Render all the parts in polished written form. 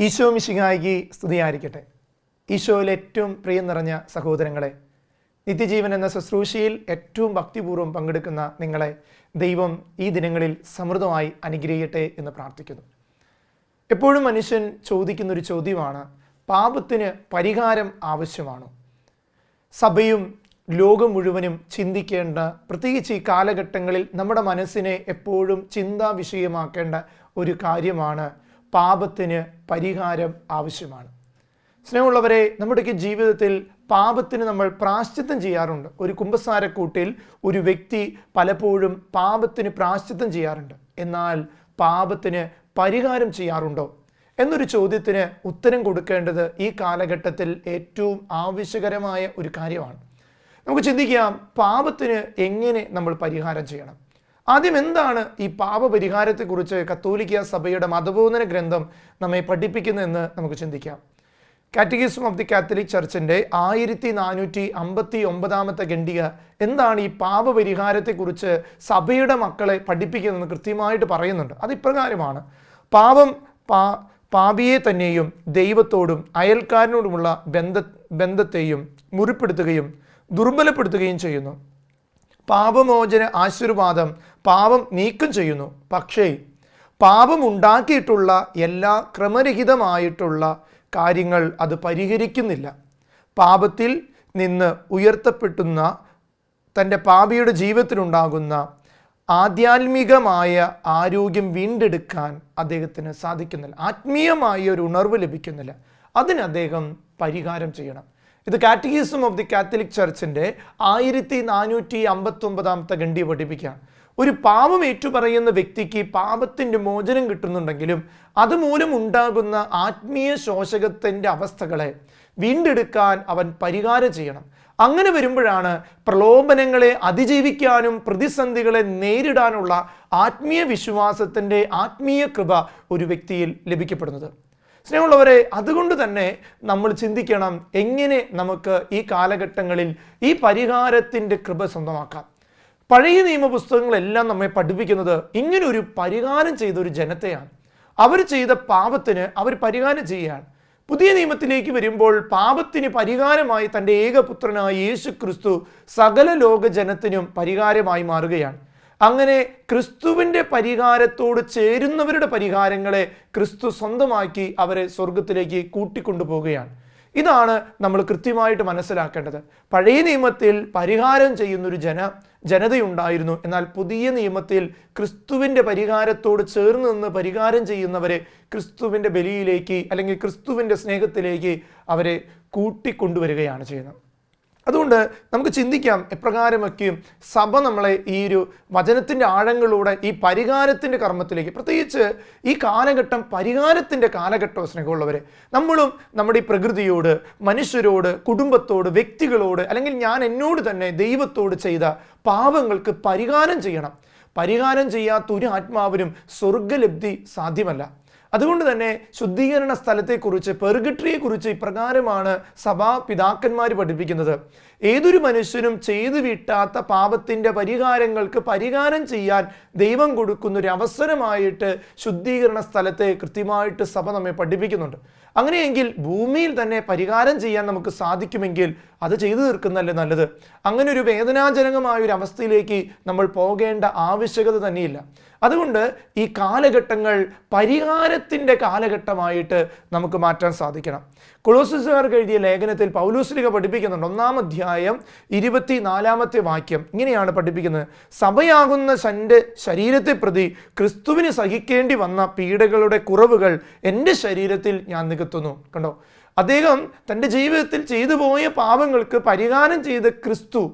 ഈശോ മിശിഹായ്ക്ക് സ്തുതിയായിരിക്കട്ടെ. ഈശോയിൽ ഏറ്റവും പ്രിയം നിറഞ്ഞ സഹോദരങ്ങളെ, നിത്യജീവൻ എന്ന ശുശ്രൂഷയിൽ ഏറ്റവും ഭക്തിപൂർവ്വം പങ്കെടുക്കുന്ന നിങ്ങളെ ദൈവം ഈ ദിനങ്ങളിൽ സമൃദ്ധമായി അനുഗ്രഹിക്കട്ടെ എന്ന് പ്രാർത്ഥിക്കുന്നു. എപ്പോഴും മനുഷ്യൻ ചോദിക്കുന്നൊരു ചോദ്യമാണ്, പാപത്തിന് പരിഹാരം ആവശ്യമാണോ? സഭയും ലോകം മുഴുവനും ചിന്തിക്കേണ്ട, പ്രത്യേകിച്ച് ഈ കാലഘട്ടങ്ങളിൽ നമ്മുടെ മനസ്സിനെ എപ്പോഴും ചിന്താ വിഷയമാക്കേണ്ട ഒരു കാര്യമാണ്, പാപത്തിന് പരിഹാരം ആവശ്യമാണ്. സ്നേഹമുള്ളവരെ, നമ്മുടെയൊക്കെ ജീവിതത്തിൽ പാപത്തിന് നമ്മൾ പ്രായശ്ചിത്തം ചെയ്യാറുണ്ട്. ഒരു കുമ്പസാരക്കൂട്ടിൽ ഒരു വ്യക്തി പലപ്പോഴും പാപത്തിന് പ്രായശ്ചിത്തം ചെയ്യാറുണ്ട്. എന്നാൽ പാപത്തിന് പരിഹാരം ചെയ്യാറുണ്ടോ എന്നൊരു ചോദ്യത്തിന് ഉത്തരം കൊടുക്കേണ്ടത് ഈ കാലഘട്ടത്തിൽ ഏറ്റവും ആവശ്യകരമായ ഒരു കാര്യമാണ്. നമുക്ക് ചിന്തിക്കാം, പാപത്തിന് എങ്ങനെ നമ്മൾ പരിഹാരം ചെയ്യണം? ആദ്യം എന്താണ് ഈ പാപപരിഹാരത്തെക്കുറിച്ച് കത്തോലിക്ക സഭയുടെ മതബോധന ഗ്രന്ഥം നമ്മെ പഠിപ്പിക്കുന്നതെന്ന് നമുക്ക് ചിന്തിക്കാം. കാറ്റഗിസം ഓഫ് ദി കാത്തലിക് ചർച്ചിൻ്റെ 1459 ഖണ്ഡിക എന്താണ് ഈ പാപപരിഹാരത്തെക്കുറിച്ച് സഭയുടെ മക്കളെ പഠിപ്പിക്കുന്നതെന്ന് കൃത്യമായിട്ട് പറയുന്നുണ്ട്. അതിപ്രകാരമാണ്: പാപിയെ തന്നെയും ദൈവത്തോടും അയൽക്കാരനോടുമുള്ള ബന്ധത്തെയും മുറിപ്പെടുത്തുകയും ദുർബലപ്പെടുത്തുകയും ചെയ്യുന്നു. പാപമോചന ആശീർവാദം പാപം നീക്കം ചെയ്യുന്നു. പക്ഷേ പാപം ഉണ്ടാക്കിയിട്ടുള്ള എല്ലാ ക്രമരഹിതമായിട്ടുള്ള കാര്യങ്ങൾ അത് പരിഹരിക്കുന്നില്ല. പാപത്തിൽ നിന്ന് ഉയർത്തപ്പെട്ടുന്ന തൻ്റെ പാപിയുടെ ജീവിതത്തിലുണ്ടാകുന്ന ആധ്യാത്മികമായ ആരോഗ്യം വീണ്ടെടുക്കാൻ അദ്ദേഹത്തിന് സാധിക്കുന്നില്ല. ആത്മീയമായ ഒരു ഉണർവ് ലഭിക്കുന്നില്ല. അതിന് അദ്ദേഹം പരിഹാരം ചെയ്യണം. ഇത് കാറ്റഗിസം ഓഫ് ദി കാത്തലിക് ചർച്ചിൻ്റെ 1459 ഖണ്ഡിക പഠിപ്പിക്കുകയാണ്. ഒരു പാപം ഏറ്റുപറയുന്ന വ്യക്തിക്ക് പാപത്തിൻ്റെ മോചനം കിട്ടുന്നുണ്ടെങ്കിലും അതുമൂലം ഉണ്ടാകുന്ന ആത്മീയ ശോഷകത്തിൻ്റെ അവസ്ഥകളെ വീണ്ടെടുക്കാൻ അവൻ പരിഹാരം ചെയ്യണം. അങ്ങനെ വരുമ്പോഴാണ് പ്രലോഭനങ്ങളെ അതിജീവിക്കാനും പ്രതിസന്ധികളെ നേരിടാനുള്ള ആത്മീയ വിശ്വാസത്തിൻ്റെ ആത്മീയ കൃപ ഒരു വ്യക്തിയിൽ ലഭിക്കപ്പെടുന്നത്. സ്നേഹമുള്ളവരെ, അതുകൊണ്ട് തന്നെ നമ്മൾ ചിന്തിക്കണം, എങ്ങനെ നമുക്ക് ഈ കാലഘട്ടങ്ങളിൽ ഈ പരിഹാരത്തിൻ്റെ കൃപ സ്വന്തമാക്കാം. പഴയ നിയമ പുസ്തകങ്ങളെല്ലാം നമ്മെ പഠിപ്പിക്കുന്നത് ഇങ്ങനൊരു പരിഹാരം ചെയ്ത ഒരു ജനത്തെയാണ്. അവർ ചെയ്ത പാപത്തിന് അവർ പരിഹാരം ചെയ്യുകയാണ്. പുതിയ നിയമത്തിലേക്ക് വരുമ്പോൾ പാപത്തിന് പരിഹാരമായി തൻ്റെ ഏകപുത്രനായ യേശു ക്രിസ്തു സകല ലോക ജനത്തിനും പരിഹാരമായി മാറുകയാണ്. അങ്ങനെ ക്രിസ്തുവിൻ്റെ പരിഹാരത്തോട് ചേരുന്നവരുടെ പരിഹാരങ്ങളെ ക്രിസ്തു സ്വന്തമാക്കി അവരെ സ്വർഗത്തിലേക്ക് കൂട്ടിക്കൊണ്ടുപോവുകയാണ്. ഇതാണ് നമ്മൾ കൃത്യമായിട്ട് മനസ്സിലാക്കേണ്ടത്. പഴയ നിയമത്തിൽ പരിഹാരം ചെയ്യുന്നൊരു ജനതയുണ്ടായിരുന്നു. എന്നാൽ പുതിയ നിയമത്തിൽ ക്രിസ്തുവിൻ്റെ പരിഹാരത്തോട് ചേർന്ന് നിന്ന് പരിഹാരം ചെയ്യുന്നവരെ ക്രിസ്തുവിൻ്റെ ബലിയിലേക്ക് അല്ലെങ്കിൽ ക്രിസ്തുവിൻ്റെ സ്നേഹത്തിലേക്ക് അവരെ കൂട്ടിക്കൊണ്ടുവരികയാണ് ചെയ്യുന്നത്. അതുകൊണ്ട് നമുക്ക് ചിന്തിക്കാം, എപ്രകാരമൊക്കെയും സഭ നമ്മളെ ഈ ഒരു വചനത്തിൻ്റെ ആഴങ്ങളിലൂടെ ഈ പരിഹാരത്തിൻ്റെ കർമ്മത്തിലേക്ക്, പ്രത്യേകിച്ച് ഈ കാലഘട്ടം പരിഹാരത്തിൻ്റെ കാലഘട്ടം. സ്നേഹമുള്ളവരെ, നമ്മളും നമ്മുടെ ഈ പ്രകൃതിയോട്, മനുഷ്യരോട്, കുടുംബത്തോട്, വ്യക്തികളോട്, അല്ലെങ്കിൽ ഞാൻ എന്നോട് തന്നെ ദൈവത്തോട് ചെയ്ത പാപങ്ങൾക്ക് പരിഹാരം ചെയ്യണം. പരിഹാരം ചെയ്യാത്ത ഒരു ആത്മാവിനും സ്വർഗലബ്ധി സാധ്യമല്ല. അതുകൊണ്ട് തന്നെ ശുദ്ധീകരണ സ്ഥലത്തെക്കുറിച്ച്, പെർഗട്രിയെക്കുറിച്ച് ഇപ്രകാരമാണ് സഭാ പിതാക്കന്മാർ പഠിപ്പിക്കുന്നത്: ഏതൊരു മനുഷ്യനും ചെയ്തു വിട്ടാത്ത പാപത്തിൻ്റെ പരിഹാരങ്ങൾക്ക് പരിഹാരം ചെയ്യാൻ ദൈവം കൊടുക്കുന്ന ഒരു അവസരമായിട്ട് ശുദ്ധീകരണ സ്ഥലത്തെ കൃത്യമായിട്ട് സഭ നമ്മെ പഠിപ്പിക്കുന്നുണ്ട്. അങ്ങനെയെങ്കിൽ ഭൂമിയിൽ തന്നെ പരിഹാരം ചെയ്യാൻ നമുക്ക് സാധിക്കുമെങ്കിൽ അത് ചെയ്തു തീർക്കുന്നതല്ലേ നല്ലത്. അങ്ങനെ ഒരു വേദനാജനകമായ ഒരു അവസ്ഥയിലേക്ക് നമ്മൾ പോകേണ്ട ആവശ്യകത തന്നെയില്ല. അതുകൊണ്ട് ഈ കാലഘട്ടങ്ങൾ പരിഹാരത്തിൻ്റെ കാലഘട്ടമായിട്ട് നമുക്ക് മാറ്റാൻ സാധിക്കണം. കൊളോസ്യർക്കാർക്ക് എഴുതിയ ലേഖനത്തിൽ പൗലോസ്ലീഹ പഠിപ്പിക്കുന്നുണ്ട്. 1-ാം അധ്യായം 24-ാമത്തെ വാക്യം ഇങ്ങനെയാണ് പഠിപ്പിക്കുന്നത്: സഭയാകുന്ന തൻ്റെ ശരീരത്തെ പ്രതി ക്രിസ്തുവിന് സഹിക്കേണ്ടി വന്ന പീഡകളുടെ കുറവുകൾ എൻ്റെ ശരീരത്തിൽ ഞാൻ നികത്തുന്നു. കണ്ടോ, അദ്ദേഹം തൻ്റെ ജീവിതത്തിൽ ചെയ്തു പോയ പാപങ്ങൾക്ക് പരിഹാരം ചെയ്ത ക്രിസ്തു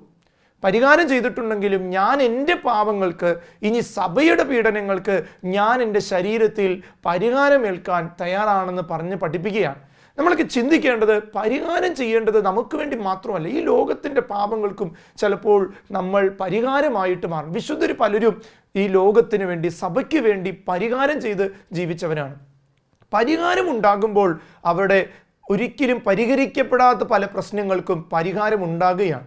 പരിഹാരം ചെയ്തിട്ടുണ്ടെങ്കിലും ഞാൻ എൻ്റെ പാപങ്ങൾക്ക്, ഇനി സഭയുടെ പീഡനങ്ങൾക്ക് ഞാൻ എൻ്റെ ശരീരത്തിൽ പരിഹാരമേൽക്കാൻ തയ്യാറാണെന്ന് പറഞ്ഞ് പഠിപ്പിക്കുകയാണ്. നമ്മളൊക്കെ ചിന്തിക്കേണ്ടത്, പരിഹാരം ചെയ്യേണ്ടത് നമുക്ക് വേണ്ടി മാത്രമല്ല, ഈ ലോകത്തിൻ്റെ പാപങ്ങൾക്കും ചിലപ്പോൾ നമ്മൾ പരിഹാരമായിട്ട് മാറും. വിശുദ്ധർ പലരും ഈ ലോകത്തിന് വേണ്ടി, സഭയ്ക്ക് വേണ്ടി പരിഹാരം ചെയ്ത് ജീവിച്ചവരാണ്. പരിഹാരം ഉണ്ടാകുമ്പോൾ അവിടെ ഒരിക്കലും പരിഹരിക്കപ്പെടാത്ത പല പ്രശ്നങ്ങൾക്കും പരിഹാരം ഉണ്ടാകുകയാണ്.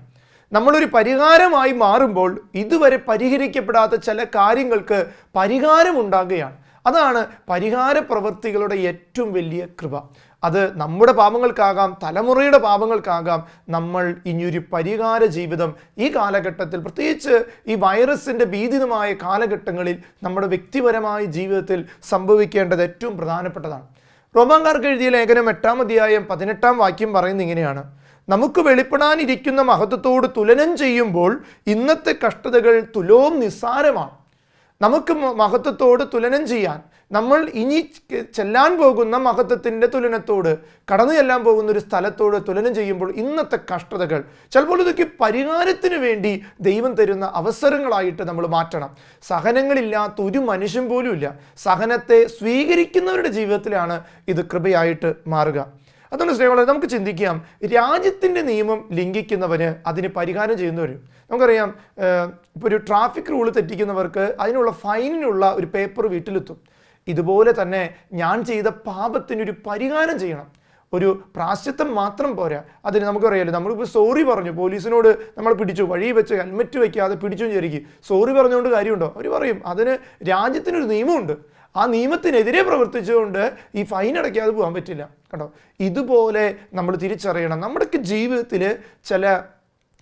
നമ്മളൊരു പരിഹാരമായി മാറുമ്പോൾ ഇതുവരെ പരിഹരിക്കപ്പെടാത്ത ചില കാര്യങ്ങൾക്ക് പരിഹാരം ഉണ്ടാകുകയാണ്. അതാണ് പരിഹാര പ്രവൃത്തികളുടെ ഏറ്റവും വലിയ കൃപ. അത് നമ്മുടെ പാപങ്ങൾക്കാകാം, തലമുറയുടെ പാപങ്ങൾക്കാകാം. നമ്മൾ ഇനിയൊരു പരിഹാര ജീവിതം ഈ കാലഘട്ടത്തിൽ, പ്രത്യേകിച്ച് ഈ വൈറസിൻ്റെ ഭീതിതമായ കാലഘട്ടങ്ങളിൽ നമ്മുടെ വ്യക്തിപരമായ ജീവിതത്തിൽ സംഭവിക്കേണ്ടത് ഏറ്റവും പ്രധാനപ്പെട്ടതാണ്. റോമാക്കാർക്ക് എഴുതിയ ലേഖനം 8-ാം അധ്യായം 18-ാം വാക്യം പറയുന്നത് ഇങ്ങനെയാണ്: നമുക്ക് വെളിപ്പെടാനിരിക്കുന്ന മഹത്വത്തോട് തുലനം ചെയ്യുമ്പോൾ ഇന്നത്തെ കഷ്ടതകൾ തുലോം നിസ്സാരമാണ്. നമുക്ക് മഹത്വത്തോട് തുലനം ചെയ്യാൻ, നമ്മൾ ഇനി ചെല്ലാൻ പോകുന്ന മഹത്വത്തിൻ്റെ തുലനത്തോട്, കടന്നു ചെല്ലാൻ പോകുന്ന ഒരു സ്ഥലത്തോട് തുലനം ചെയ്യുമ്പോൾ ഇന്നത്തെ കഷ്ടതകൾ ചിലപ്പോൾ ഇതൊക്കെ പരിഹാരത്തിന് വേണ്ടി ദൈവം തരുന്ന അവസരങ്ങളായിട്ട് നമ്മൾ മാറ്റണം. സഹനങ്ങളില്ലാത്ത ഒരു മനുഷ്യൻ പോലും ഇല്ല. സഹനത്തെ സ്വീകരിക്കുന്നവരുടെ ജീവിതത്തിലാണ് ഇത് കൃപയായിട്ട് മാറുക. അതുകൊണ്ട് സ്നേഹമുള്ളവരെ, നമുക്ക് ചിന്തിക്കാം, രാജ്യത്തിൻ്റെ നിയമം ലംഘിക്കുന്നവന് അതിന് പരിഹാരം ചെയ്യുന്നവരും. നമുക്കറിയാം, ഇപ്പോൾ ഒരു ട്രാഫിക് റൂൾ തെറ്റിക്കുന്നവർക്ക് അതിനുള്ള ഫൈനിനുള്ള ഒരു പേപ്പർ വീട്ടിലെത്തും. ഇതുപോലെ തന്നെ ഞാൻ ചെയ്ത പാപത്തിനൊരു പരിഹാരം ചെയ്യണം. ഒരു പ്രാശ്ചിത്തം മാത്രം പോരാ. അതിന് നമുക്കറിയാലോ, നമ്മളിപ്പോൾ സോറി പറഞ്ഞു, പോലീസിനോട് നമ്മൾ പിടിച്ചു, വഴി വെച്ച് ഹെൽമെറ്റ് വയ്ക്കാതെ പിടിച്ചു വിചാരിക്കും, സോറി പറഞ്ഞുകൊണ്ട് കാര്യമുണ്ടോ? അവർ പറയും അതിന് രാജ്യത്തിനൊരു നിയമമുണ്ട്, ആ നിയമത്തിനെതിരെ പ്രവർത്തിച്ചുകൊണ്ട് ഈ ഫൈൻ അടയ്ക്കാതെ പോകാൻ പറ്റില്ല. കേട്ടോ, ഇതുപോലെ നമ്മൾ തിരിച്ചറിയണം. നമ്മുടെയൊക്കെ ജീവിതത്തിൽ ചില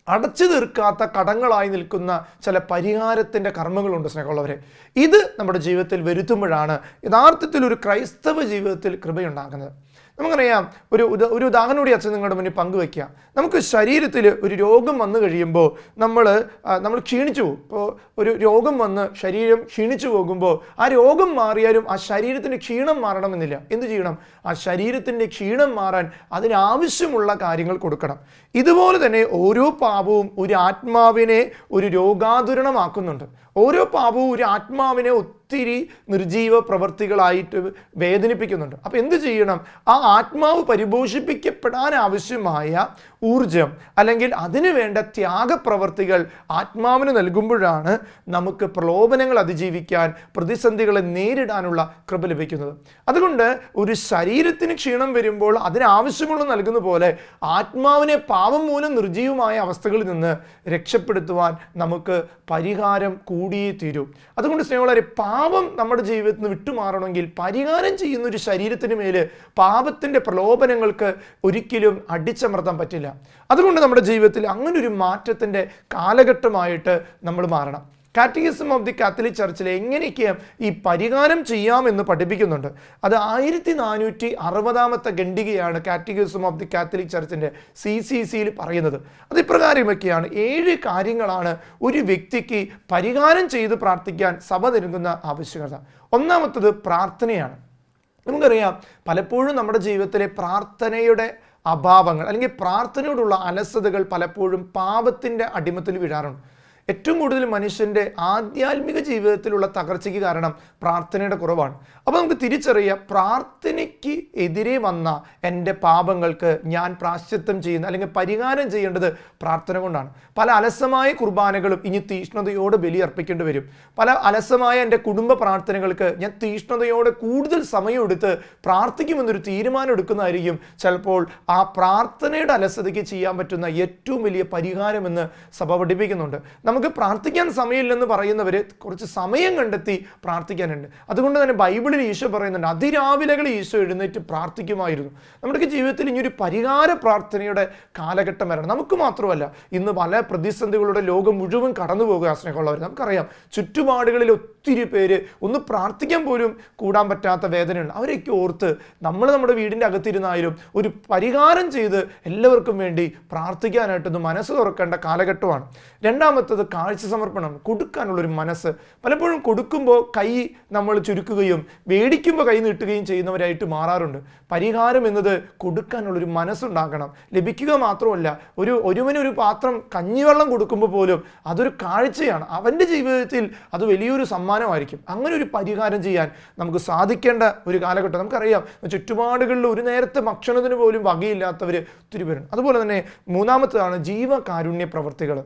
അടച്ചു തീർക്കാത്ത കടങ്ങളായി നിൽക്കുന്ന ചില പരിഹാരത്തിൻ്റെ കർമ്മങ്ങളുണ്ട് സ്നേഹമുള്ളവരെ. ഇത് നമ്മുടെ ജീവിതത്തിൽ വരുത്തുമ്പോഴാണ് യഥാർത്ഥത്തിൽ ഒരു ക്രൈസ്തവ ജീവിതത്തിൽ കൃപയുണ്ടാകുന്നത്. നമുക്കറിയാം, ഒരു ഉദാഹരണം കൂടി അച്ഛൻ നിങ്ങളുടെ മുന്നിൽ പങ്കുവയ്ക്കുക. നമുക്ക് ശരീരത്തിൽ ഒരു രോഗം വന്നു കഴിയുമ്പോൾ നമ്മൾ ക്ഷീണിച്ചു പോകും. ഇപ്പോൾ ഒരു രോഗം വന്ന് ശരീരം ക്ഷീണിച്ചു പോകുമ്പോൾ ആ രോഗം മാറിയാലും ആ ശരീരത്തിൻ്റെ ക്ഷീണം മാറണമെന്നില്ല. എന്ത് ചെയ്യണം? ആ ശരീരത്തിൻ്റെ ക്ഷീണം മാറാൻ അതിനാവശ്യമുള്ള കാര്യങ്ങൾ കൊടുക്കണം. ഇതുപോലെ തന്നെ ഓരോ പാപവും ഒരു ആത്മാവിനെ ഒരു രോഗാതുരണമാക്കുന്നുണ്ട്. ഓരോ പാപവും ഒരു ആത്മാവിനെ ഒത്തിരി നിർജീവ പ്രവർത്തികളായിട്ട് വേദനിപ്പിക്കുന്നുണ്ട്. അപ്പോൾ എന്ത് ചെയ്യണം? ആ ആത്മാവ് പരിപോഷിപ്പിക്കപ്പെടാൻ ആവശ്യമായ ഊർജം അല്ലെങ്കിൽ അതിനു വേണ്ട ത്യാഗപ്രവർത്തികൾ ആത്മാവിന് നൽകുമ്പോഴാണ് നമുക്ക് പ്രലോഭനങ്ങൾ അതിജീവിക്കാൻ, പ്രതിസന്ധികളെ നേരിടാനുള്ള കൃപ ലഭിക്കുന്നത്. അതുകൊണ്ട് ഒരു ശരീരത്തിന് ക്ഷീണം വരുമ്പോൾ അതിനാവശ്യമുള്ള നൽകുന്ന പോലെ ആത്മാവിനെ പാപം മൂലം നിർജീവമായ അവസ്ഥകളിൽ നിന്ന് രക്ഷപ്പെടുത്തുവാൻ നമുക്ക് പരിഹാരം കൂടിയേ തീരൂ. അതുകൊണ്ട് സ്നേഹമുള്ളവരെ, പാപം നമ്മുടെ ജീവിതത്തിൽ നിന്ന് വിട്ടുമാറണമെങ്കിൽ പരിഹാരം ചെയ്യുന്ന ഒരു ശരീരത്തിന് മേൽ പാപത്തിൻ്റെ പ്രലോഭനങ്ങൾക്ക് ഒരിക്കലും അടിച്ചമർത്താൻ പറ്റില്ല. അതുകൊണ്ട് നമ്മുടെ ജീവിതത്തിൽ അങ്ങനൊരു മാറ്റത്തിൻ്റെ കാലഘട്ടമായിട്ട് നമ്മൾ മാറണം. കാറ്റഗിസം ഓഫ് ദി കാത്തലിക് ചർച്ചിൽ എങ്ങനെയൊക്കെ ഈ പരിഹാരം ചെയ്യാമെന്ന് പഠിപ്പിക്കുന്നുണ്ട്. അത് 1460 ഖണ്ഡികയാണ് കാറ്റഗിസം ഓഫ് ദി കാത്തലിക് ചർച്ചിൻ്റെ CCCയിൽ പറയുന്നത്. അത് ഇപ്രകാരമൊക്കെയാണ്: 7 കാര്യങ്ങളാണ് ഒരു വ്യക്തിക്ക് പരിഹാരം ചെയ്ത് പ്രാർത്ഥിക്കാൻ സഭ നൽകുന്ന ആവശ്യകത. ഒന്നാമത്തത് പ്രാർത്ഥനയാണ്. നമുക്കറിയാം, പലപ്പോഴും നമ്മുടെ ജീവിതത്തിലെ പ്രാർത്ഥനയുടെ അഭാവങ്ങൾ അല്ലെങ്കിൽ പ്രാർത്ഥനയോടുള്ള അലസതകൾ പലപ്പോഴും പാപത്തിൻ്റെ അടിമത്തിൽ വീഴാറുണ്ട്. ഏറ്റവും കൂടുതൽ മനുഷ്യൻ്റെ ആധ്യാത്മിക ജീവിതത്തിലുള്ള തകർച്ചയ്ക്ക് കാരണം പ്രാർത്ഥനയുടെ കുറവാണ്. അപ്പോൾ നമുക്ക് തിരിച്ചറിയാം, പ്രാർത്ഥനയ്ക്ക് എതിരെ വന്ന എൻ്റെ പാപങ്ങൾക്ക് ഞാൻ പ്രാശ്ചിത്തം ചെയ്യുന്ന അല്ലെങ്കിൽ പരിഹാരം ചെയ്യേണ്ടത് പ്രാർത്ഥന കൊണ്ടാണ്. പല അലസമായ കുർബാനകളും ഇനി തീഷ്ണതയോടെ ബലി അർപ്പിക്കേണ്ടി വരും. പല അലസമായ എൻ്റെ കുടുംബ പ്രാർത്ഥനകൾക്ക് ഞാൻ തീഷ്ണതയോടെ കൂടുതൽ സമയമെടുത്ത് പ്രാർത്ഥിക്കുമെന്നൊരു തീരുമാനം എടുക്കുന്നതായിരിക്കും ചിലപ്പോൾ ആ പ്രാർത്ഥനയുടെ അലസതയ്ക്ക് ചെയ്യാൻ പറ്റുന്ന ഏറ്റവും വലിയ പരിഹാരമെന്ന് സഭ പഠിപ്പിക്കുന്നുണ്ട്. നമുക്ക് പ്രാർത്ഥിക്കാൻ സമയമില്ലെന്ന് പറയുന്നവർ കുറച്ച് സമയം കണ്ടെത്തി പ്രാർത്ഥിക്കാനുണ്ട്. അതുകൊണ്ട് തന്നെ ബൈബിളിൽ ഈശോ പറയുന്നുണ്ട്, അതിരാവിലെകളിൽ ഈശോ എഴുന്നേറ്റ് പ്രാർത്ഥിക്കുമായിരുന്നു. നമ്മുടെ ജീവിതത്തിൽ ഇനിയൊരു പരിഹാര പ്രാർത്ഥനയുടെ കാലഘട്ടം വരണം. നമുക്ക് മാത്രമല്ല, ഇന്ന് പല പ്രതിസന്ധികളുടെ ലോകം മുഴുവൻ കടന്നു പോകുക സ്നേഹമുള്ളവർ. നമുക്കറിയാം, ചുറ്റുപാടുകളിൽ ഒത്തിരി പേര് ഒന്ന് പ്രാർത്ഥിക്കാൻ പോലും കൂടാൻ പറ്റാത്ത വേദനയുണ്ട്. അവരെയൊക്കെ ഓർത്ത് നമ്മൾ നമ്മുടെ വീടിൻ്റെ അകത്തിരുന്നായാലും ഒരു പരിഹാരം ചെയ്ത് എല്ലാവർക്കും വേണ്ടി പ്രാർത്ഥിക്കാനായിട്ടൊന്ന് മനസ്സ് തുറക്കേണ്ട കാലഘട്ടമാണ്. രണ്ടാമത്തത് കാഴ്ച സമർപ്പണം, കൊടുക്കാനുള്ളൊരു മനസ്സ്. പലപ്പോഴും കൊടുക്കുമ്പോൾ കൈ നമ്മൾ ചുരുക്കുകയും മേടിക്കുമ്പോൾ കൈ നീട്ടുകയും ചെയ്യുന്നവരായിട്ട് മാറാറുണ്ട്. പരിഹാരം എന്നത് കൊടുക്കാനുള്ളൊരു മനസ്സുണ്ടാകണം. ലഭിക്കുക മാത്രമല്ല, ഒരുവനൊരു പാത്രം കഞ്ഞിവെള്ളം കൊടുക്കുമ്പോൾ പോലും അതൊരു കാഴ്ചയാണ്. അവൻ്റെ ജീവിതത്തിൽ അത് വലിയൊരു സമ്മാനമായിരിക്കും. അങ്ങനെ ഒരു പരിഹാരം ചെയ്യാൻ നമുക്ക് സാധിക്കേണ്ട ഒരു കാലഘട്ടം. നമുക്കറിയാം, ചുറ്റുപാടുകളിൽ ഒരു നേരത്തെ ഭക്ഷണത്തിന് പോലും വകയില്ലാത്തവർ ഒത്തിരി പേരുണ്ട്. അതുപോലെ തന്നെ മൂന്നാമത്തേതാണ് ജീവകാരുണ്യ പ്രവർത്തികൾ.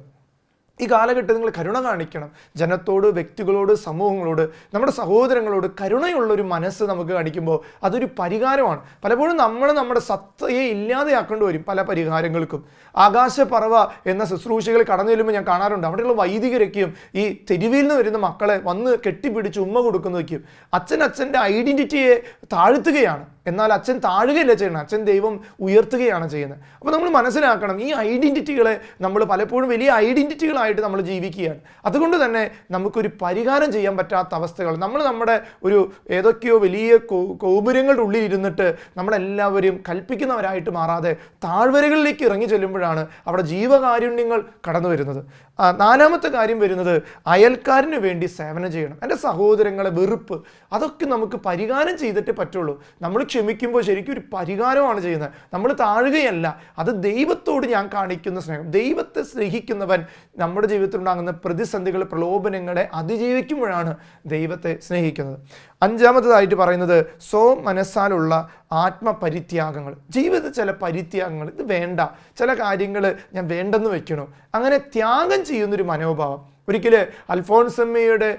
ഈ കാലഘട്ടത്തിൽ നിങ്ങൾ കരുണ കാണിക്കണം. ജനത്തോട്, വ്യക്തികളോട്, സമൂഹങ്ങളോട്, നമ്മുടെ സഹോദരങ്ങളോട് കരുണയുള്ളൊരു മനസ്സ് നമുക്ക് കാണിക്കുമ്പോൾ അതൊരു പരിഹാരമാണ്. പലപ്പോഴും നമ്മുടെ സത്തയെ ഇല്ലാതെയാക്കേണ്ടി വരും പല പരിഹാരങ്ങൾക്കും. ആകാശപ്പറവ എന്ന ശുശ്രൂഷകൾ കടന്നു ചെല്ലുമ്പോൾ ഞാൻ കാണാറുണ്ട്, അവിടെയുള്ള വൈദികരൊക്കെയും ഈ തെരുവിൽ നിന്ന് വരുന്ന മക്കളെ വന്ന് കെട്ടിപ്പിടിച്ച് ഉമ്മ കൊടുക്കുന്നതൊക്കെയും അച്ഛൻ്റെ ഐഡൻറ്റിറ്റിയെ താഴ്ത്തുകയാണ്. എന്നാൽ അച്ഛൻ താഴുകയല്ല ചെയ്യുന്നത്, അച്ഛൻ ദൈവം ഉയർത്തുകയാണ് ചെയ്യുന്നത്. അപ്പോൾ നമ്മൾ മനസ്സിലാക്കണം, ഈ ഐഡൻറ്റിറ്റികളെ നമ്മൾ പലപ്പോഴും വലിയ ഐഡൻറ്റിറ്റികളായിട്ട് നമ്മൾ ജീവിക്കുകയാണ്. അതുകൊണ്ട് തന്നെ നമുക്കൊരു പരിഹാരം ചെയ്യാൻ പറ്റാത്ത അവസ്ഥകൾ, നമ്മുടെ ഒരു ഏതൊക്കെയോ വലിയ ഗോപുരങ്ങളുടെ ഉള്ളിൽ ഇരുന്നിട്ട് നമ്മളെല്ലാവരും കൽപ്പിക്കുന്നവരായിട്ട് മാറാതെ താഴ്വരകളിലേക്ക് ഇറങ്ങി ചെല്ലുമ്പോഴാണ് അവിടെ ജീവകാരുണ്യങ്ങൾ കടന്നു വരുന്നത്. നാലാമത്തെ കാര്യം വരുന്നത് അയൽക്കാരന് വേണ്ടി സേവനം ചെയ്യണം. എൻ്റെ സഹോദരങ്ങളെ വെറുപ്പ്, അതൊക്കെ നമുക്ക് പരിഹാരം ചെയ്തിട്ടേ പറ്റുള്ളൂ. നമ്മൾ ക്ഷമിക്കുമ്പോൾ ശരിക്കും ഒരു പരിഹാരമാണ് ചെയ്യുന്നത്, നമ്മൾ താഴുകയല്ല. അത് ദൈവത്തോട് ഞാൻ കാണിക്കുന്ന സ്നേഹം. ദൈവത്തെ സ്നേഹിക്കുന്നവൻ നമ്മുടെ ജീവിതത്തിലുണ്ടാകുന്ന പ്രതിസന്ധികൾ, പ്രലോഭനങ്ങളെ അതിജീവിക്കുമ്പോഴാണ് ദൈവത്തെ സ്നേഹിക്കുന്നത്. അഞ്ചാമത്തേതായിട്ട് പറയുന്നത് മനസ്സാലുള്ള ആത്മപരിത്യാഗങ്ങൾ. ജീവിതത്തിൽ ചില പരിത്യാഗങ്ങൾ, ഇത് വേണ്ട, ചില കാര്യങ്ങൾ ഞാൻ വേണ്ടെന്ന് വെക്കണോ, അങ്ങനെ ത്യാഗം ചെയ്യുന്നൊരു മനോഭാവം. ഒരിക്കൽ അൽഫോൺസമ്മയുടെ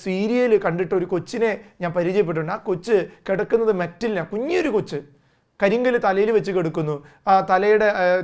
സീരിയൽ കണ്ടിട്ട് ഒരു കൊച്ചിനെ ഞാൻ പരിചയപ്പെട്ടിട്ടുണ്ട്. ആ കൊച്ച് കിടക്കുന്നത് മെറ്റില്ല, കുഞ്ഞൊരു കൊച്ച് കരിങ്കല് തലയിൽ വെച്ച് കിടക്കുന്നു. ആ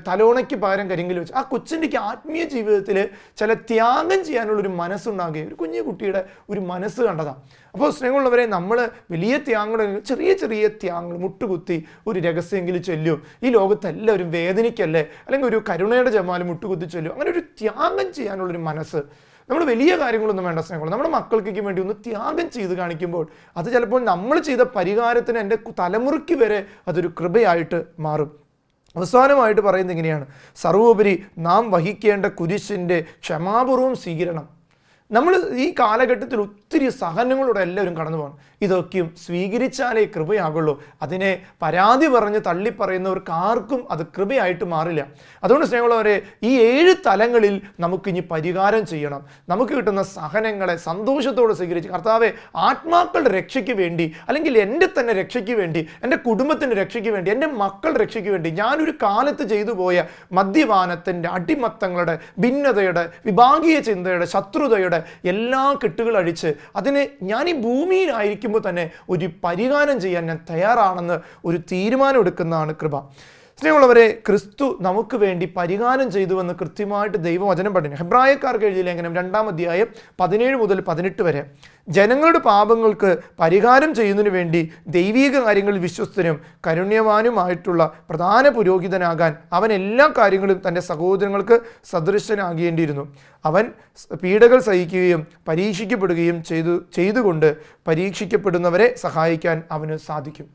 തലോണയ്ക്ക് പകരം കരിങ്കല് വെച്ച്. ആ കൊച്ചിൻ്റെ ആത്മീയ ജീവിതത്തിൽ ചില ത്യാഗം ചെയ്യാനുള്ളൊരു മനസ്സുണ്ടാകുകയും ഒരു കുഞ്ഞു കുട്ടിയുടെ ഒരു മനസ്സ് കണ്ടതാണ്. അപ്പോൾ സ്നേഹമുള്ളവരെ, നമ്മൾ വലിയ ത്യാഗങ്ങൾ, ചെറിയ ചെറിയ ത്യാഗങ്ങൾ, മുട്ടുകുത്തി ഒരു രഹസ്യമെങ്കിലും ചൊല്ലും. ഈ ലോകത്തെല്ലാവരും വേദനിക്കല്ലേ, അല്ലെങ്കിൽ ഒരു കരുണയുടെ ജമാല് മുട്ടുകുത്തി ചൊല്ലും. അങ്ങനെ ഒരു ത്യാഗം ചെയ്യാനുള്ളൊരു മനസ്സ്. നമ്മൾ വലിയ കാര്യങ്ങളൊന്നും വേണ്ട സ്നേഹങ്ങൾ, നമ്മുടെ മക്കൾക്ക് വേണ്ടി ഒന്ന് ത്യാഗം ചെയ്ത് കാണിക്കുമ്പോൾ അത് ചിലപ്പോൾ നമ്മൾ ചെയ്ത പരിഹാരത്തിന് എൻ്റെ തലമുറയ്ക്ക് വരെ അതൊരു കൃപയായിട്ട് മാറും. അവസാനമായിട്ട് പറയുന്നത് ഇങ്ങനെയാണ്, സർവോപരി നാം വഹിക്കേണ്ട കുരിശിൻ്റെ ക്ഷമാപൂർവം സ്വീകരണം. നമ്മൾ ഈ കാലഘട്ടത്തിൽ ഒത്തിരി സഹനങ്ങളോടെ എല്ലാവരും കടന്നു പോകണം. ഇതൊക്കെയും സ്വീകരിച്ചാലേ കൃപയാകുള്ളൂ. അതിനെ പരാതി പറഞ്ഞ് തള്ളിപ്പറയുന്നവർക്ക് ആർക്കും അത് കൃപയായിട്ട് മാറില്ല. അതുകൊണ്ട് സ്നേഹമുള്ളവരെ, ഈ 7 തലങ്ങളിൽ നമുക്കിനി പരിഹാരം ചെയ്യണം. നമുക്ക് കിട്ടുന്ന സഹനങ്ങളെ സന്തോഷത്തോടെ സ്വീകരിച്ച്, കർത്താവെ, ആത്മാക്കളുടെ രക്ഷയ്ക്ക് വേണ്ടി, അല്ലെങ്കിൽ എൻ്റെ തന്നെ രക്ഷയ്ക്ക് വേണ്ടി, എൻ്റെ കുടുംബത്തിൻ്റെ രക്ഷയ്ക്ക് വേണ്ടി, എൻ്റെ മക്കളുടെ രക്ഷയ്ക്ക് വേണ്ടി, ഞാനൊരു കാലത്ത് ചെയ്തു പോയ മദ്യപാനത്തിൻ്റെ, അടിമത്തങ്ങളുടെ, ഭിന്നതയുടെ, വിഭാഗീയ ചിന്തയുടെ, ശത്രുതയുടെ എല്ലാ കെട്ടുകൾ അഴിച്ച് അതിനെ ഞാൻ ഈ ഭൂമിയിലായിരിക്കുമ്പോൾ തന്നെ ഒരു പരിഹാരം ചെയ്യാൻ ഞാൻ തയ്യാറാണെന്ന് ഒരു തീരുമാനം എടുക്കുന്നതാണ് കൃപ. സ്നേഹമുള്ളവരെ, ക്രിസ്തു നമുക്ക് വേണ്ടി പരിഹാരം ചെയ്തുവെന്ന് കൃത്യമായിട്ട് ദൈവവചനം പഠിക്കുന്നു. ഹെബ്രായക്കാർക്ക് എഴുതിയ ലേഖനം 2-ാം അധ്യായം 17 മുതൽ 18 വരെ. ജനങ്ങളുടെ പാപങ്ങൾക്ക് പരിഹാരം ചെയ്യുന്നതിന് വേണ്ടി ദൈവീക കാര്യങ്ങളിൽ വിശ്വസ്തനും കരുണ്യവാനുമായിട്ടുള്ള പ്രധാന പുരോഹിതനാകാൻ അവൻ എല്ലാ കാര്യങ്ങളും തൻ്റെ സഹോദരങ്ങൾക്ക് സദൃശനാകേണ്ടിയിരുന്നു. അവൻ പീഡകൾ സഹിക്കുകയും പരീക്ഷിക്കപ്പെടുകയും ചെയ്തുകൊണ്ട് പരീക്ഷിക്കപ്പെടുന്നവരെ സഹായിക്കാൻ അവന് സാധിക്കും.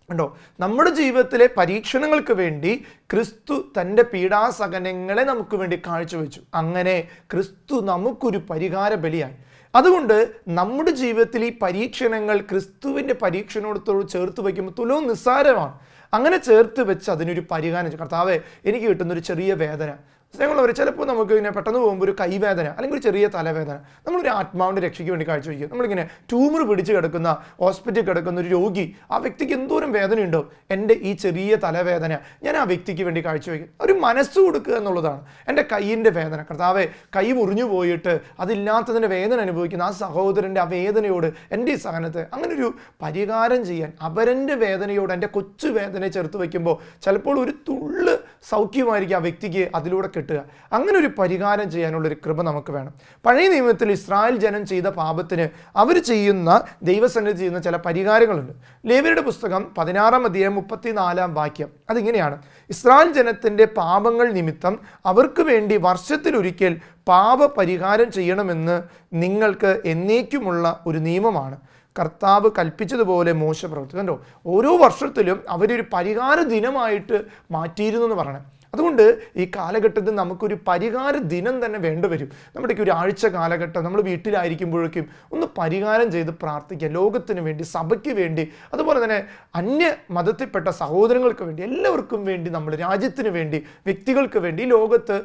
ഉണ്ടോ? നമ്മുടെ ജീവിതത്തിലെ പരീക്ഷണങ്ങൾക്ക് വേണ്ടി ക്രിസ്തു തൻ്റെ പീഡാസഹനങ്ങളെ നമുക്ക് വേണ്ടി കാഴ്ചവെച്ചു. അങ്ങനെ ക്രിസ്തു നമുക്കൊരു പരിഹാര ബലിയായി. അതുകൊണ്ട് നമ്മുടെ ജീവിതത്തിൽ ഈ പരീക്ഷണങ്ങൾ ക്രിസ്തുവിൻ്റെ പരീക്ഷണത്തോട് ചേർത്ത് വയ്ക്കുമ്പോൾ തുലവും നിസ്സാരമാണ്. അങ്ങനെ ചേർത്ത് വെച്ച് അതിനൊരു പരിഹാരം. കർത്താവേ, എനിക്ക് കിട്ടുന്നൊരു ചെറിയ വേദന. സ്നേഹമുള്ളവർ, ചിലപ്പോൾ നമുക്ക് ഇങ്ങനെ പെട്ടെന്ന് പോകുമ്പോൾ ഒരു കൈവേദന അല്ലെങ്കിൽ ഒരു ചെറിയ തലവേദന, നമ്മളൊരു ആത്മാവിൻ്റെ രക്ഷയ്ക്ക് വേണ്ടി കാഴ്ചവെക്കും. നമ്മളിങ്ങനെ ട്യൂമർ പിടിച്ച് കിടക്കുന്ന, ഹോസ്പിറ്റലിൽ കിടക്കുന്ന ഒരു രോഗി, ആ വ്യക്തിക്ക് എന്തോരം വേദനയുണ്ടോ, എൻ്റെ ഈ ചെറിയ തലവേദന ഞാൻ ആ വ്യക്തിക്ക് വേണ്ടി കാഴ്ചവെക്കും. ഒരു മനസ്സ് കൊടുക്കുക എന്നുള്ളതാണ്. എൻ്റെ കൈയിൻ്റെ വേദന, കർത്താവെ, കൈ മുറിഞ്ഞു പോയിട്ട് അതില്ലാത്തതിൻ്റെ വേദന അനുഭവിക്കുന്ന ആ സഹോദരൻ്റെ ആ വേദനയോട്, എൻ്റെ ഈ സഹനത്തെ, അങ്ങനൊരു പരിഹാരം ചെയ്യാൻ അപരൻ്റെ വേദനയോട് എൻ്റെ കൊച്ചു വേദനയെ ചേർത്ത് വയ്ക്കുമ്പോൾ ചിലപ്പോൾ ഒരു തുള്ള് സൗഖ്യമായിരിക്കും ആ വ്യക്തിക്ക് അതിലൂടെ കിട്ടുക. അങ്ങനെ ഒരു പരിഹാരം ചെയ്യാനുള്ളൊരു കൃപ നമുക്ക് വേണം. പഴയ നിയമത്തിൽ ഇസ്രായേൽ ജനം ചെയ്ത പാപത്തിന് അവർ ചെയ്യുന്ന, ദൈവസന്നിധി ചെയ്യുന്ന ചില പരിഹാരങ്ങളുണ്ട്. ലേവ്യരുടെ പുസ്തകം 16-ാം അധ്യായം 34-ാം വാക്യം അതിങ്ങനെയാണ്: ഇസ്രായേൽ ജനത്തിൻ്റെ പാപങ്ങൾ നിമിത്തം അവർക്ക് വേണ്ടി വർഷത്തിലൊരിക്കൽ പാപ പരിഹാരം ചെയ്യണമെന്ന് നിങ്ങൾക്ക് എന്നേക്കുമുള്ള ഒരു നിയമമാണ്. കർത്താവ് കൽപ്പിച്ചതുപോലെ മോശ പ്രവർത്തിക്കണ്ടോ. ഓരോ വർഷത്തിലും അവരൊരു പരിഹാര ദിനമായിട്ട് മാറ്റിയിരുന്നു എന്ന് പറയണം. അതുകൊണ്ട് ഈ കാലഘട്ടത്തിൽ നമുക്കൊരു പരിഹാര ദിനം തന്നെ വേണ്ടിവരും. നമ്മുടെയൊക്കെ ഒരു ആഴ്ച കാലഘട്ടം നമ്മൾ വീട്ടിലായിരിക്കുമ്പോഴേക്കും ഒന്ന് പരിഹാരം ചെയ്ത് പ്രാർത്ഥിക്കുക. ലോകത്തിന് വേണ്ടി, സഭയ്ക്ക് വേണ്ടി, അതുപോലെ തന്നെ അന്യ മതത്തിൽപ്പെട്ട സഹോദരങ്ങൾക്ക് വേണ്ടി, എല്ലാവർക്കും വേണ്ടി, നമ്മുടെ രാജ്യത്തിന് വേണ്ടി, വ്യക്തികൾക്ക് വേണ്ടി, ലോകത്ത്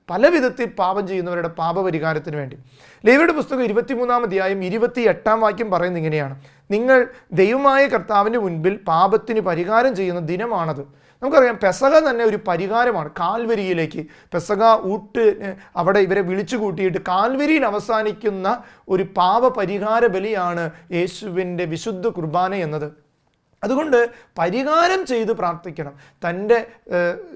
പല വിധത്തിൽ പാപം ചെയ്യുന്നവരുടെ പാപപരിഹാരത്തിന് വേണ്ടി. ലേവ്യരുടെ പുസ്തകം 23-ാം അധ്യായം 28-ാം വാക്യം പറയുന്നത് ഇങ്ങനെയാണ്: നിങ്ങൾ ദൈവമായ കർത്താവിൻ്റെ മുൻപിൽ പാപത്തിന് പരിഹാരം ചെയ്യുന്ന ദിനമാണത്. നമുക്കറിയാം പെസഹ തന്നെ ഒരു പരിഹാരമാണ് കാൽവരിയിലേക്ക്. പെസഹ ഊട്ട് അവിടെ ഇവരെ വിളിച്ചു കൂട്ടിയിട്ട് കാൽവരിയിൽ അവസാനിക്കുന്ന ഒരു പാപ പരിഹാര ബലിയാണ് യേശുവിൻ്റെ വിശുദ്ധ കുർബാന എന്നത്. അതുകൊണ്ട് പരിഹാരം ചെയ്ത് പ്രാർത്ഥിക്കണം. തൻ്റെ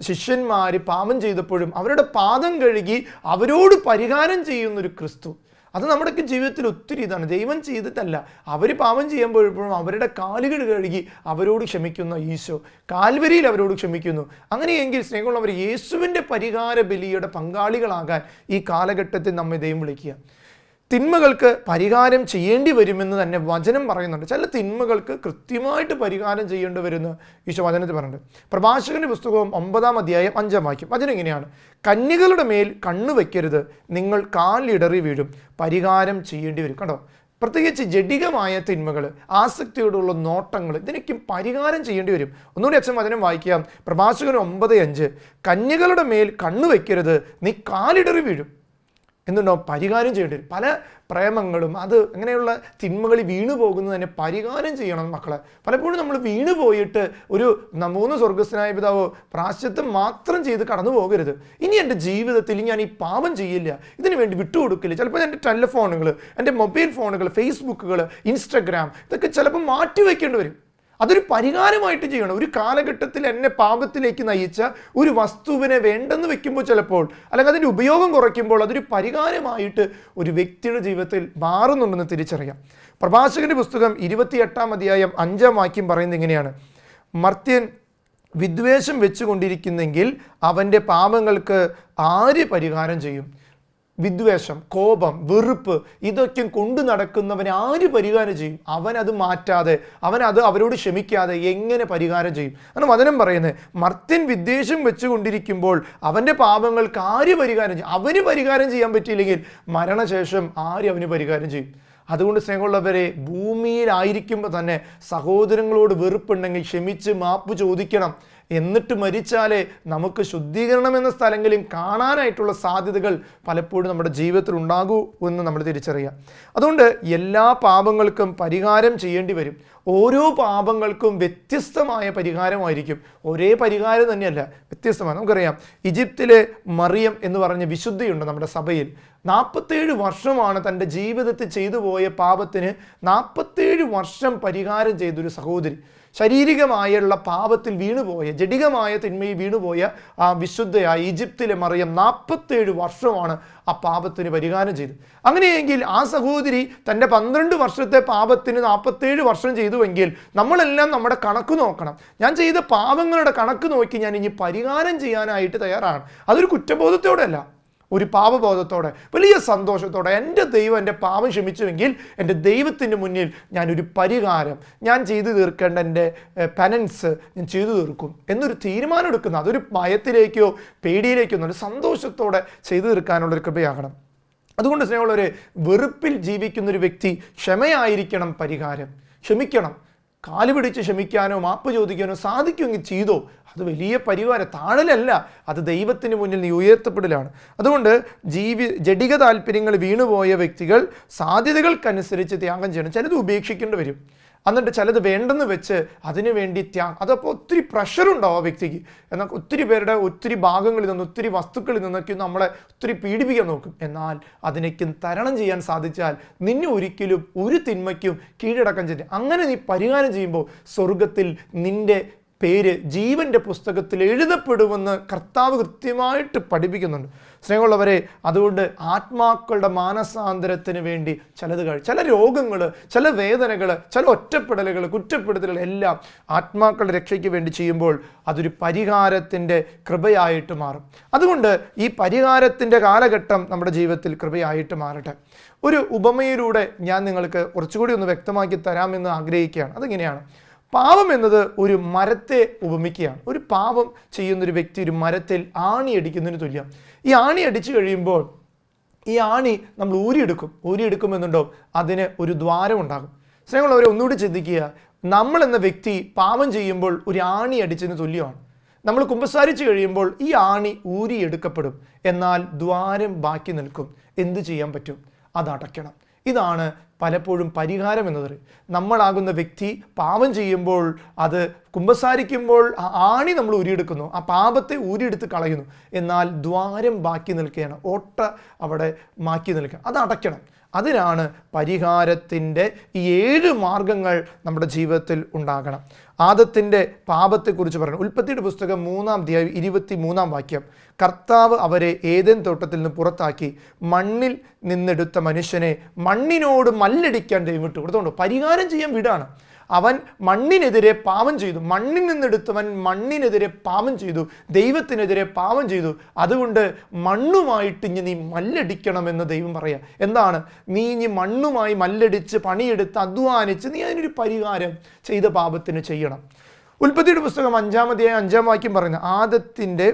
ശിഷ്യന്മാർ പാപം ചെയ്തപ്പോഴും അവരുടെ പാദം കഴുകി അവരോട് പരിഹാരം ചെയ്യുന്നൊരു ക്രിസ്തു, അത് നമ്മുടെയൊക്കെ ജീവിതത്തിൽ ഒത്തിരി ഇതാണ്. ദൈവം ചെയ്തിട്ടല്ല, അവർ പാപം ചെയ്യുമ്പോഴും അവരുടെ കാലുകൾ കഴുകി അവരോട് ക്ഷമിക്കുന്ന ഈശോ കാൽവരിയിൽ അവരോട് ക്ഷമിക്കുന്നു. അങ്ങനെയെങ്കിൽ സ്നേഹമുള്ളവർ, യേശുവിൻ്റെ പരിഹാര ബലിയുടെ പങ്കാളികളാകാൻ ഈ കാലഘട്ടത്തിൽ നമ്മെ ദൈവം വിളിക്കുക. തിന്മകൾക്ക് പരിഹാരം ചെയ്യേണ്ടി വരുമെന്ന് തന്നെ വചനം പറയുന്നുണ്ട്. ചില തിന്മകൾക്ക് കൃത്യമായിട്ട് പരിഹാരം ചെയ്യേണ്ടി വരുന്ന ഈശോ വചനത്തിൽ പറയുന്നുണ്ട്. പ്രഭാഷകന്റെ പുസ്തകം 9-ാം അധ്യായം 5-ാം വാക്യം വചനം ഇങ്ങനെയാണ്: കന്യകളുടെ മേൽ കണ്ണു വയ്ക്കരുത്, നിങ്ങൾ കാലിടറി വീഴും, പരിഹാരം ചെയ്യേണ്ടി വരും. കണ്ടോ, പ്രത്യേകിച്ച് ജഡികമായ തിന്മകൾ, ആസക്തിയോടുള്ള നോട്ടങ്ങൾ, ഇതിനൊക്കെ പരിഹാരം ചെയ്യേണ്ടി വരും. ഒന്നുകൂടി അച്ഛൻ വചനം വായിക്കാം. പ്രഭാഷകൻ 9:5, കന്യകളുടെ മേൽ കണ്ണു വയ്ക്കരുത്, നീ കാലിടറി വീഴും. എന്തുണ്ടോ, പരിഹാരം ചെയ്യേണ്ടി വരും. പല പ്രേമങ്ങളും അത് അങ്ങനെയുള്ള തിന്മകളിൽ വീണു പോകുന്നത് തന്നെ പരിഹാരം ചെയ്യണം മക്കളെ. പലപ്പോഴും നമ്മൾ വീണു പോയിട്ട് ഒരു 3 സ്വർഗസ്ഥനായ പിതാവോ പ്രാശ്ചിത്തം മാത്രം ചെയ്ത് കടന്നു പോകരുത്. ഇനി എൻ്റെ ജീവിതത്തിൽ ഞാൻ ഈ പാപം ചെയ്യില്ല, ഇതിനു വേണ്ടി വിട്ടുകൊടുക്കില്ല. ചിലപ്പോൾ എൻ്റെ ടെലിഫോണുകൾ, എൻ്റെ മൊബൈൽ ഫോണുകൾ, ഫേസ്ബുക്കുകൾ, ഇൻസ്റ്റഗ്രാം, ഇതൊക്കെ ചിലപ്പോൾ മാറ്റി വയ്ക്കേണ്ടി വരും. അതൊരു പരിഹാരമായിട്ട് ചെയ്യണം. ഒരു കാലഘട്ടത്തിൽ എന്നെ പാപത്തിലേക്ക് നയിച്ച ഒരു വസ്തുവിനെ വേണ്ടെന്ന് വെക്കുമ്പോൾ ചിലപ്പോൾ, അല്ലെങ്കിൽ അതിൻ്റെ ഉപയോഗം കുറയ്ക്കുമ്പോൾ അതൊരു പരിഹാരമായിട്ട് ഒരു വ്യക്തിയുടെ ജീവിതത്തിൽ മാറുന്നുണ്ടെന്ന് തിരിച്ചറിയാം. പ്രഭാഷകന്റെ പുസ്തകം 28-ാം അധ്യായം 5-ാം വാക്യം പറയുന്നത് ഇങ്ങനെയാണ്: മർത്യൻ വിദ്വേഷം വെച്ചുകൊണ്ടിരിക്കുന്നെങ്കിൽ അവൻ്റെ പാപങ്ങൾക്ക് ആര് പരിഹാരം ചെയ്യും? വിദ്വേഷം, കോപം, വെറുപ്പ്, ഇതൊക്കെ കൊണ്ടു നടക്കുന്നവൻ ആര് പരിഹാരം ചെയ്യും? അവനത് മാറ്റാതെ, അവനത് അവരോട് ക്ഷമിക്കാതെ എങ്ങനെ പരിഹാരം ചെയ്യും? അങ്ങനെ വചനം പറയുന്നത്, മർത്യൻ വിദ്വേഷം വെച്ചുകൊണ്ടിരിക്കുമ്പോൾ അവൻ്റെ പാപങ്ങൾക്ക് ആര് പരിഹാരം ചെയ്യും? അവന് പരിഹാരം ചെയ്യാൻ പറ്റിയില്ലെങ്കിൽ മരണശേഷം ആര് അവന് പരിഹാരം ചെയ്യും? അതുകൊണ്ട് സ്നേഹമുള്ളവരെ, ഭൂമിയിലായിരിക്കുമ്പോൾ തന്നെ സഹോദരങ്ങളോട് വെറുപ്പുണ്ടെങ്കിൽ ക്ഷമിച്ച് മാപ്പ് ചോദിക്കണം. എന്നിട്ട് മരിച്ചാലേ നമുക്ക് ശുദ്ധീകരണം എന്ന സ്ഥലങ്ങളിൽ കാണാനായിട്ടുള്ള സാധ്യതകൾ പലപ്പോഴും നമ്മുടെ ജീവിതത്തിൽ ഉണ്ടാകൂ എന്ന് നമ്മൾ തിരിച്ചറിയാം. അതുകൊണ്ട് എല്ലാ പാപങ്ങൾക്കും പരിഹാരം ചെയ്യേണ്ടി വരും. ഓരോ പാപങ്ങൾക്കും വ്യത്യസ്തമായ പരിഹാരമായിരിക്കും. ഒരേ പരിഹാരം തന്നെയല്ല, വ്യത്യസ്തമാണ്. നമുക്കറിയാം, ഈജിപ്തിലെ മറിയം എന്ന് പറഞ്ഞ വിശുദ്ധിയുണ്ട് നമ്മുടെ സഭയിൽ. 47 വർഷമാണ് തൻ്റെ ജീവിതത്തിൽ ചെയ്തു പോയ പാപത്തിന് 47 വർഷം പരിഹാരം ചെയ്തൊരു സഹോദരി. ശാരീരികമായുള്ള പാപത്തിൽ വീണുപോയ, ജഡികമായ തിന്മയിൽ വീണുപോയ ആ വിശുദ്ധയായ ഈജിപ്തിലെ മറിയം 47 വർഷമാണ് ആ പാപത്തിന് പരിഹാരം ചെയ്തത്. അങ്ങനെയെങ്കിൽ ആ സഹോദരി തൻ്റെ 12 വർഷത്തെ പാപത്തിന് 47 വർഷം ചെയ്തുവെങ്കിൽ നമ്മളെല്ലാം നമ്മുടെ കണക്ക് നോക്കണം. ഞാൻ ചെയ്ത പാപങ്ങളുടെ കണക്ക് നോക്കി ഞാൻ ഇനി പരിഹാരം ചെയ്യാനായിട്ട് തയ്യാറാണ്. അതൊരു കുറ്റബോധത്തോടെയല്ല, ഒരു പാപബോധത്തോടെ, വലിയ സന്തോഷത്തോടെ. എൻ്റെ ദൈവം എൻ്റെ പാപം ക്ഷമിച്ചുവെങ്കിൽ എൻ്റെ ദൈവത്തിൻ്റെ മുന്നിൽ ഞാനൊരു പരിഹാരം, ഞാൻ ചെയ്തു തീർക്കേണ്ട എൻ്റെ പെനൻസ് ഞാൻ ചെയ്തു തീർക്കും എന്നൊരു തീരുമാനം എടുക്കുന്ന, അതൊരു ഭയത്തിലേക്കോ പേടിയിലേക്കോ ഒന്നും, സന്തോഷത്തോടെ ചെയ്തു തീർക്കാനുള്ളൊരു കൃപയാകണം. അതുകൊണ്ട് സ്നേഹമുള്ളവരെ, വെറുപ്പിൽ ജീവിക്കുന്നൊരു വ്യക്തി ക്ഷമയായിരിക്കണം പരിഹാരം. ക്ഷമിക്കണം. കാല് പിടിച്ച് ക്ഷമിക്കാനോ മാപ്പ് ചോദിക്കാനോ സാധിക്കുമെങ്കിൽ ചെയ്തോ, അത് വലിയ പരിഹാരം, താഴലല്ല, അത് ദൈവത്തിന് മുന്നിൽ നീ ഉയർത്തപ്പെടലാണ്. അതുകൊണ്ട് ജഡിക താല്പര്യങ്ങൾ വീണുപോയ വ്യക്തികൾ സാധ്യതകൾക്കനുസരിച്ച് ത്യാഗം ചെയ്യണം. ചിലത് ഉപേക്ഷിക്കേണ്ടി വരും, എന്നിട്ട് ചിലത് വേണ്ടെന്ന് വെച്ച് അതിനു വേണ്ടി അതപ്പോൾ ഒത്തിരി പ്രഷറുണ്ടാവും ആ വ്യക്തിക്ക്. എന്നാൽ ഒത്തിരി പേരുടെ ഒത്തിരി ഭാഗങ്ങളിൽ നിന്ന്, ഒത്തിരി വസ്തുക്കളിൽ നിന്നൊക്കെ നമ്മളെ ഒത്തിരി പീഡിപ്പിക്കാൻ നോക്കും. എന്നാൽ അതിനേക്കും തരണം ചെയ്യാൻ സാധിച്ചാൽ നിന്നെ ഒരിക്കലും ഒരു തിന്മയ്ക്കും കീഴടക്കം ചെയ്യും. അങ്ങനെ നീ പരിഹാരം ചെയ്യുമ്പോൾ സ്വർഗത്തിൽ നിന്റെ പേര് ജീവൻ്റെ പുസ്തകത്തിൽ എഴുതപ്പെടുമെന്ന് കർത്താവ് കൃത്യമായിട്ട് പഠിപ്പിക്കുന്നുണ്ട്. സ്നേഹമുള്ളവരെ, അതുകൊണ്ട് ആത്മാക്കളുടെ മാനസാന്തരത്തിന് വേണ്ടി ചില രോഗങ്ങൾ, ചില വേദനകൾ, ചില ഒറ്റപ്പെടലുകൾ, കുറ്റപ്പെടുത്തലുകൾ എല്ലാം ആത്മാക്കളുടെ രക്ഷയ്ക്ക് വേണ്ടി ചെയ്യുമ്പോൾ അതൊരു പരിഹാരത്തിൻ്റെ കൃപയായിട്ട് മാറും. അതുകൊണ്ട് ഈ പരിഹാരത്തിൻ്റെ കാലഘട്ടം നമ്മുടെ ജീവിതത്തിൽ കൃപയായിട്ട് മാറട്ടെ. ഒരു ഉപമയിലൂടെ ഞാൻ നിങ്ങൾക്ക് കുറച്ചുകൂടി ഒന്ന് വ്യക്തമാക്കി തരാമെന്ന് ആഗ്രഹിക്കുകയാണ്. അതെങ്ങനെയാണ്? പാപം എന്നത് ഒരു മരത്തെ ഉപമിക്കുകയാണ്. ഒരു പാപം ചെയ്യുന്നൊരു വ്യക്തി ഒരു മരത്തിൽ ആണി അടിക്കുന്നതിന് തുല്യം. ഈ ആണി അടിച്ചു കഴിയുമ്പോൾ ഈ ആണി നമ്മൾ ഊരിയെടുക്കുമെന്നുണ്ടോ അതിന് ഒരു ദ്വാരം ഉണ്ടാകും. സ്നേഹമുള്ളവരെ, ഒന്നുകൂടി ചിന്തിക്കുക. നമ്മൾ എന്ന വ്യക്തി പാപം ചെയ്യുമ്പോൾ ഒരു ആണി അടിച്ചതിന് തുല്യമാണ്. നമ്മൾ കുമ്പസാരിച്ച് കഴിയുമ്പോൾ ഈ ആണി ഊരിയെടുക്കപ്പെടും, എന്നാൽ ദ്വാരം ബാക്കി നിൽക്കും. എന്ത് ചെയ്യാൻ പറ്റും? അത് അടയ്ക്കണം. ഇതാണ് പലപ്പോഴും പരിഹാരം എന്നത്. നമ്മളാകുന്ന വ്യക്തി പാപം ചെയ്യുമ്പോൾ അത് കുമ്പസാരിക്കുമ്പോൾ ആ ആണി നമ്മൾ ഊരിയെടുക്കുന്നു, ആ പാപത്തെ ഊരിയെടുത്ത് കളയുന്നു. എന്നാൽ ദ്വാരം ബാക്കി നിൽക്കുകയാണ്, ഓട്ട അവിടെ മാറ്റി നിൽക്കുക, അത് അടയ്ക്കണം. അതിനാണ് പരിഹാരത്തിൻ്റെ ഈ 7 മാർഗങ്ങൾ നമ്മുടെ ജീവിതത്തിൽ ഉണ്ടാകണം. ആദത്തിൻ്റെ പാപത്തെക്കുറിച്ച് പറഞ്ഞു. ഉൽപ്പത്തിയുടെ പുസ്തകം 3-ാം അധ്യായം 23-ാം വാക്യം, കർത്താവ് അവരെ ഏദൻ തോട്ടത്തിൽ നിന്ന് പുറത്താക്കി മണ്ണിൽ നിന്നെടുത്ത മനുഷ്യനെ മണ്ണിനോട് മല്ലടിക്കാൻ ദൈവം വിട്ടു. കൊടുത്തോണ്ടോ പരിഹാരം ചെയ്യാൻ വിടാണ്. അവൻ മണ്ണിനെതിരെ പാപം ചെയ്തു, മണ്ണിൽ നിന്നെടുത്തവൻ മണ്ണിനെതിരെ പാപം ചെയ്തു, ദൈവത്തിനെതിരെ പാപം ചെയ്തു. അതുകൊണ്ട് മണ്ണുമായിട്ട് ഇനി നീ മല്ലടിക്കണമെന്ന് ദൈവം പറയാം. എന്താണ്? നീ ഇനി മണ്ണുമായി മല്ലടിച്ച് പണിയെടുത്ത് അധ്വാനിച്ച് നീ അതിനൊരു പരിഹാരം ചെയ്ത പാപത്തിന് ചെയ്യണം. ഉൽപ്പത്തിയുടെ പുസ്തകം 5-ാം അധ്യായം 5-ാം വാക്യം പറയുന്നത്, ആദത്തിൻ്റെ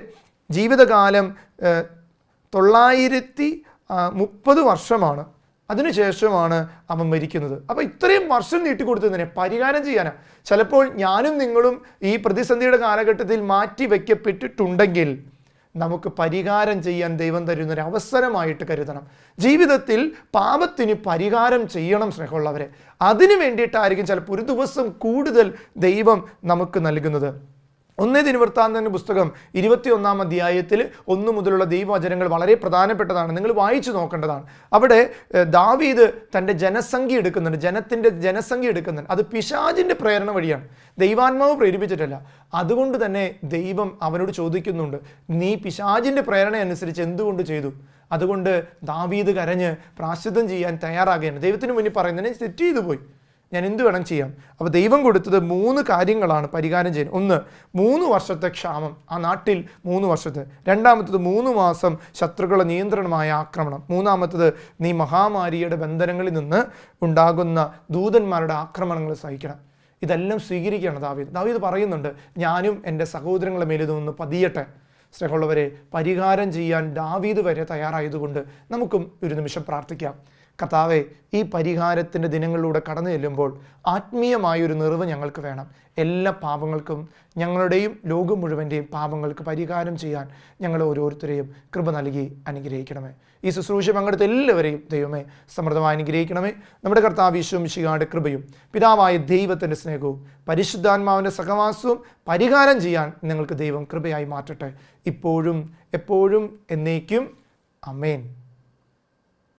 ജീവിതകാലം 930 വർഷമാണ്. അതിനുശേഷമാണ് അവൻ മരിക്കുന്നത്. അപ്പോൾ ഇത്രയും വർഷം നീട്ടിക്കൊടുത്തതിനെ പരിഹാരം ചെയ്യാനാണ്. ചിലപ്പോൾ ഞാനും നിങ്ങളും ഈ പ്രതിസന്ധിയുടെ കാലഘട്ടത്തിൽ മാറ്റി വയ്ക്കപ്പെട്ടിട്ടുണ്ടെങ്കിൽ നമുക്ക് പരിഹാരം ചെയ്യാൻ ദൈവം തരുന്നൊരു അവസരമായിട്ട് കരുതണം. ജീവിതത്തിൽ പാപത്തിന് പരിഹാരം ചെയ്യണം സ്നേഹമുള്ളവരെ. അതിനു വേണ്ടിയിട്ടായിരിക്കും ചിലപ്പോൾ ഒരു ദിവസം കൂടുതൽ ദൈവം നമുക്ക് നൽകുന്നത്. 1 ദിനവൃത്താന്തങ്ങളുടെ പുസ്തകം 21-ാം അധ്യായത്തിൽ 1 മുതലുള്ള ദൈവവചനങ്ങൾ വളരെ പ്രധാനപ്പെട്ടതാണ്, നിങ്ങൾ വായിച്ചു നോക്കേണ്ടതാണ്. അവിടെ ദാവീദ് തൻ്റെ ജനസംഖ്യ എടുക്കുന്നുണ്ട്, ജനത്തിൻ്റെ ജനസംഖ്യ എടുക്കുന്നുണ്ട്. അത് പിശാചിൻ്റെ പ്രേരണ വഴിയാണ്, ദൈവാത്മാവ് പ്രേരിപ്പിച്ചിട്ടല്ല. അതുകൊണ്ട് തന്നെ ദൈവം അവനോട് ചോദിക്കുന്നുണ്ട്, നീ പിശാചിൻ്റെ പ്രേരണ അനുസരിച്ച് എന്തുകൊണ്ട് ചെയ്തു? അതുകൊണ്ട് ദാവീദ് കരഞ്ഞ് പ്രായശ്ചിത്തം ചെയ്യാൻ തയ്യാറാകുകയാണ്. ദൈവത്തിന് മുന്നിൽ പറയുന്നതിനെ തെറ്റ് ചെയ്തു പോയി, ഞാൻ എന്ത് വേണം ചെയ്യാം. അപ്പോൾ ദൈവം കൊടുത്തത് 3 കാര്യങ്ങളാണ് പരിഹാരം ചെയ്യുന്നത്. 1, 3 വർഷത്തെ ക്ഷാമം, ആ നാട്ടിൽ 3 വർഷത്തെ. 2-ാമത്തത് 3 മാസം ശത്രുക്കളുടെ നിയന്ത്രണമായ ആക്രമണം. 3-ാമത്തത് നീ മഹാമാരിയുടെ ബന്ധനങ്ങളിൽ നിന്ന് ഉണ്ടാകുന്ന ദൂതന്മാരുടെ ആക്രമണങ്ങൾ സഹിക്കണം. ഇതെല്ലാം സ്വീകരിക്കുകയാണ് ദാവീദ് പറയുന്നുണ്ട്, ഞാനും എൻ്റെ സഹോദരങ്ങളുടെ മേൽ ഇതൊന്ന് പതിയട്ടെ. സ്നേഹമുള്ളവരെ, പരിഹാരം ചെയ്യാൻ ദാവീദ് വരെ തയ്യാറായതുകൊണ്ട് നമുക്കും ഒരു നിമിഷം പ്രാർത്ഥിക്കാം. കർത്താവേ, ഈ പരിഹാരത്തിൻ്റെ ദിനങ്ങളിലൂടെ കടന്നു ചെല്ലുമ്പോൾ ആത്മീയമായൊരു നിറവ് ഞങ്ങൾക്ക് വേണം. എല്ലാ പാപങ്ങൾക്കും, ഞങ്ങളുടെയും ലോകം മുഴുവൻ്റെയും പാപങ്ങൾക്ക് പരിഹാരം ചെയ്യാൻ ഞങ്ങൾ ഓരോരുത്തരെയും കൃപ നൽകി അനുഗ്രഹിക്കണമേ. ഈ ശുശ്രൂഷ പങ്കെടുത്ത എല്ലാവരെയും ദൈവമേ സമൃദ്ധമായി അനുഗ്രഹിക്കണമേ. നമ്മുടെ കർത്താവ് യേശു മിശിഹായുടെ കൃപയും പിതാവായ ദൈവത്തിൻ്റെ സ്നേഹവും പരിശുദ്ധാത്മാവിൻ്റെ സഹവാസവും പരിഹാരം ചെയ്യാൻ നിങ്ങൾക്ക് ദൈവം കൃപയായി മാറ്റട്ടെ, ഇപ്പോഴും എപ്പോഴും എന്നേക്കും. ആമേൻ.